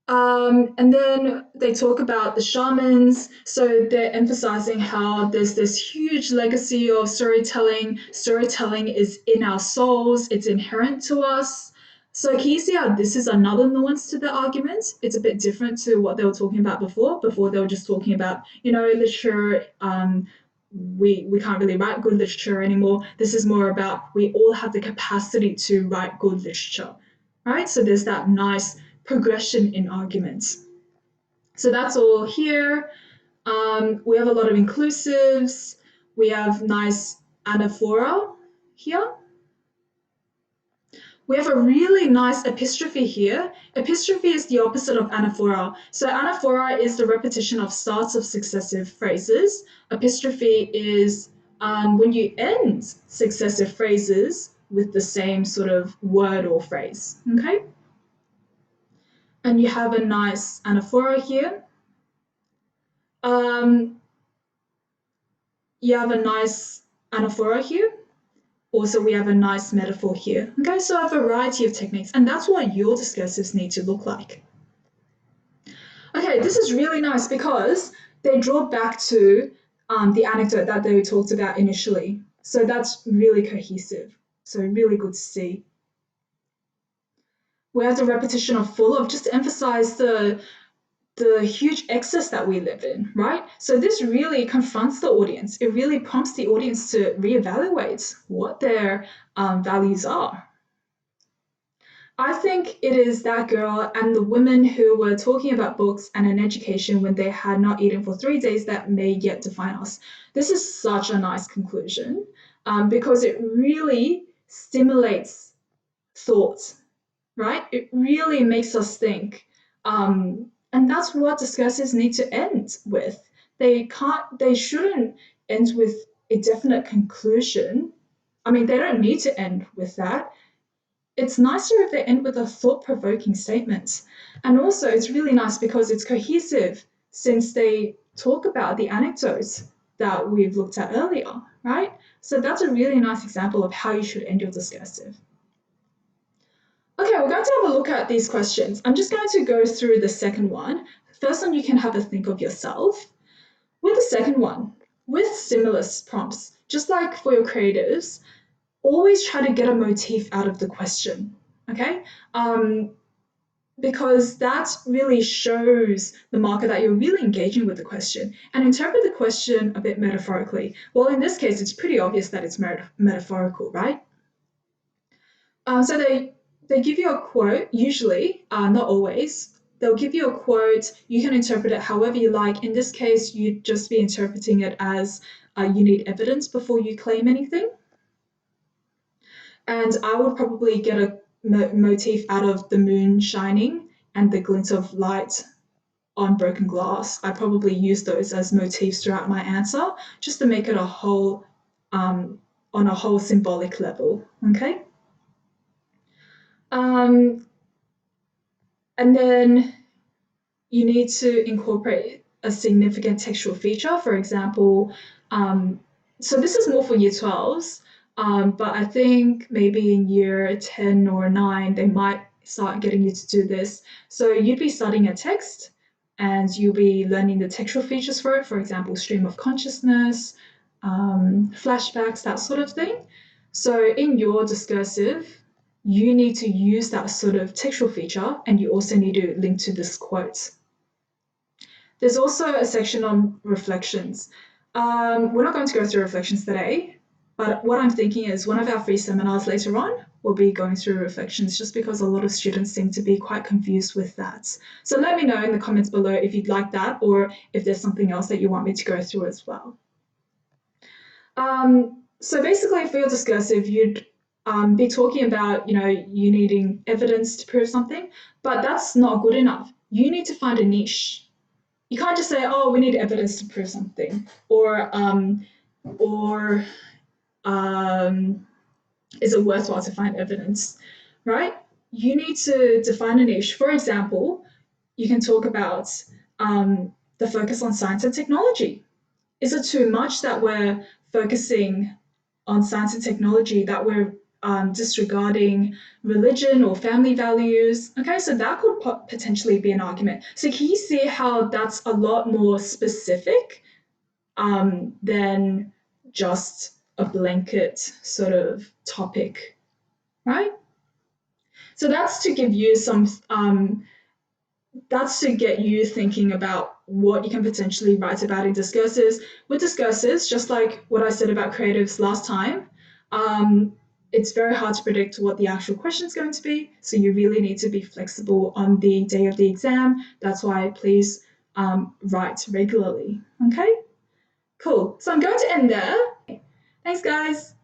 And then they talk about the shamans. So they're emphasizing how there's this huge legacy of storytelling. Storytelling is in our souls, it's inherent to us. So can you see how this is another nuance to the argument? It's a bit different to what they were talking about before. Before they were just talking about, literature. We can't really write good literature anymore. This is more about we all have the capacity to write good literature, right? So there's that nice progression in arguments. So that's all here. We have a lot of inclusives. We have nice anaphora here. We have a really nice epistrophe here. Epistrophe is the opposite of anaphora. So anaphora is the repetition of starts of successive phrases. Epistrophe is when you end successive phrases with the same sort of word or phrase, okay? And you have a nice anaphora here. You have a nice anaphora here. Also, we have a nice metaphor here. Okay, so a variety of techniques, and that's what your discursives need to look like. Okay, this is really nice because they draw back to the anecdote that they talked about initially. So that's really cohesive. So really good to see. We have the repetition of full of just to emphasize the huge excess that we live in, right? So this really confronts the audience. It really prompts the audience to reevaluate what their values are. I think it is that girl and the women who were talking about books and an education when they had not eaten for 3 days that may yet define us. This is such a nice conclusion because it really stimulates thought, right? It really makes us think. And that's what discursives need to end with. They shouldn't end with a definite conclusion. I mean, they don't need to end with that. It's nicer if they end with a thought-provoking statement. And also, it's really nice because it's cohesive since they talk about the anecdotes that we've looked at earlier, right? So that's a really nice example of how you should end your discursive. Okay, we're going to have a look at these questions. I'm just going to go through the second one. First one, you can have a think of yourself. With the second one, with stimulus prompts, just like for your creatives, always try to get a motif out of the question, okay? Because that really shows the marker that you're really engaging with the question and interpret the question a bit metaphorically. Well, in this case, it's pretty obvious that it's metaphorical, right? So they give you a quote, usually, not always. They'll give you a quote. You can interpret it however you like. In this case, you'd just be interpreting it as you need evidence before you claim anything. And I would probably get a motif out of the moon shining and the glint of light on broken glass. I probably use those as motifs throughout my answer, just to make it a whole, on a whole symbolic level, okay? And then you need to incorporate a significant textual feature. For example, so this is more for year 12s, but I think maybe in year 10 or 9, they might start getting you to do this. So you'd be studying a text, and you'll be learning the textual features for it, for example, stream of consciousness, flashbacks, that sort of thing. So in your discursive, you need to use that sort of textual feature, and you also need to link to this quote. There's also a section on reflections. We're not going to go through reflections today, but what I'm thinking is one of our free seminars later on will be going through reflections, just because a lot of students seem to be quite confused with that. So let me know in the comments below if you'd like that, or if there's something else that you want me to go through as well. So basically for your discursive, you'd be talking about, you needing evidence to prove something, but that's not good enough. You need to find a niche. You can't just say, oh, we need evidence to prove something, or is it worthwhile to find evidence, right? You need to define a niche. For example, you can talk about the focus on science and technology. Is it too much that we're focusing on science and technology, that we're disregarding religion or family values? Okay, so that could potentially be an argument. So can you see how that's a lot more specific than just a blanket sort of topic, right? So that's to give you some, that's to get you thinking about what you can potentially write about in discursives. With discursives, just like what I said about creatives last time, it's very hard to predict what the actual question is going to be. So you really need to be flexible on the day of the exam. That's why please write regularly. Okay, cool. So I'm going to end there. Thanks, guys.